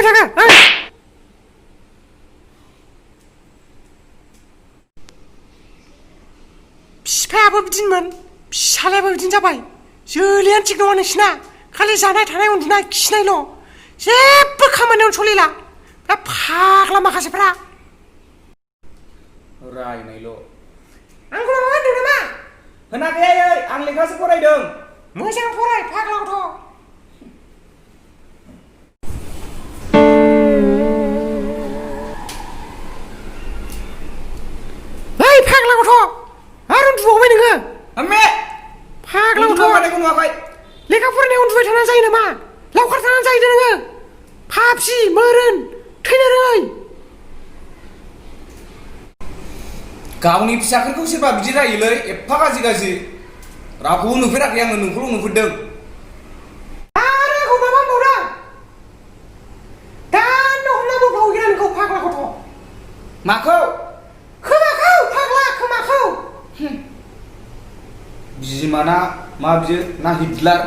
जाबाय थाखो बिफायाबो बिदिनोमोन फिसालायाबो बिदिनो जाबाय जोलैयानो थिग नङा नोंसिना खालि जानाय थानाय उन्दुनाय खिनायल' जेबो खामानियावनो सलिला दा फाग्ला माखासेफ्रा रायनायल' आंखौ माबा होनदों नामा होनाखै आयै आं लेखासो फरायदों मोजां फराय फाग्ला गथ' ओइ फाग्ला गथ' आरो उन्दुबावबाय नोङो आम्मे फाग्ला गथ' उन्दुबावनायखौ नुवाखै लेखा फरायनायाव उन्दुबाय थानानै जायो नामा लावखार थानानै जाहैदो नोङो फाबजि मोरोन थैनो रोङै गावनि फिसाफोरखौ सोरबा बिदि रायोलै एफा गाज्रि रावखौबो नुफेराखै आङो नोंखौल' नुफेरदों आरो आंखौ माबा होनबावदों दानो हमनाबो बावगोन नोंखौ फाग्ला गथ' माखौ खोमाखौ फाग्ला खोमाखौ बिमाना मा बियो ना हिटलार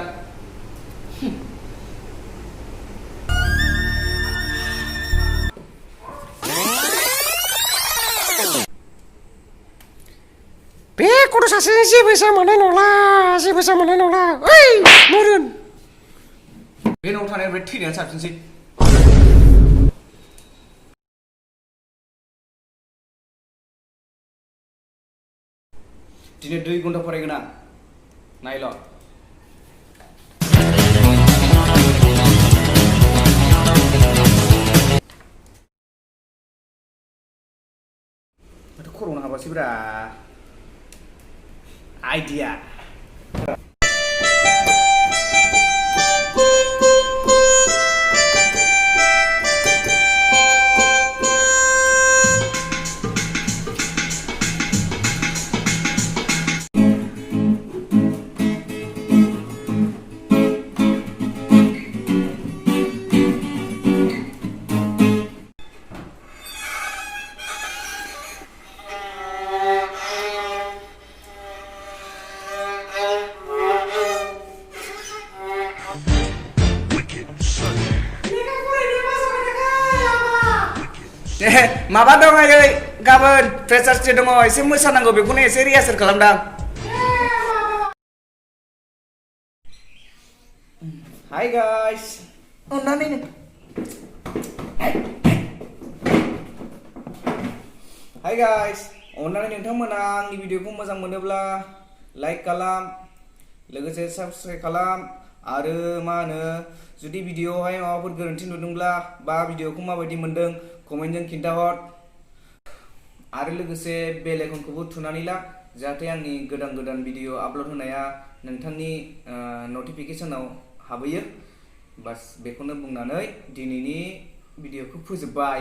बे गथ' सासे जेबो जामारनाय नंला ओइ मोरोन बे न'आव थानायनिफ्राय थैनायानो साबसिनसै दिनै 2 घन्टा फरायगोन आं नायल' माथो खर'नो हाबासैब्रा आइडिया माबा दं आयै गाबोन फ्रेसार्स डे दङ एसे मोसानांगौ बेखौनो एसे रिहार्सेल खालामदां हाय गाइस अननानै हाय गाइस अननानै नोंथांमोना आंनि भिडिअखौ मोजां मोनोब्ला लाइक खालाम लोगोसे साबस्क्राइब खालाम आरो मा होनो जुदि भिडिअआवहाय माबाफोर गोरोन्थि नुदोंब्ला बा भिडिअखौ माबायदि मोनदों कमेन्टजों खिन्थाहर आरो लोगोसे बेल आइकनखौबो थुनानै ला जाहाथे आंनि गोदान भिडिअ आपल'ड होनाया नोंथांनि नटिफिकेसनाव हाबहैयो बास बेखौनो बुंनानै दिनैनि भिडिअखौ फोजोबबाय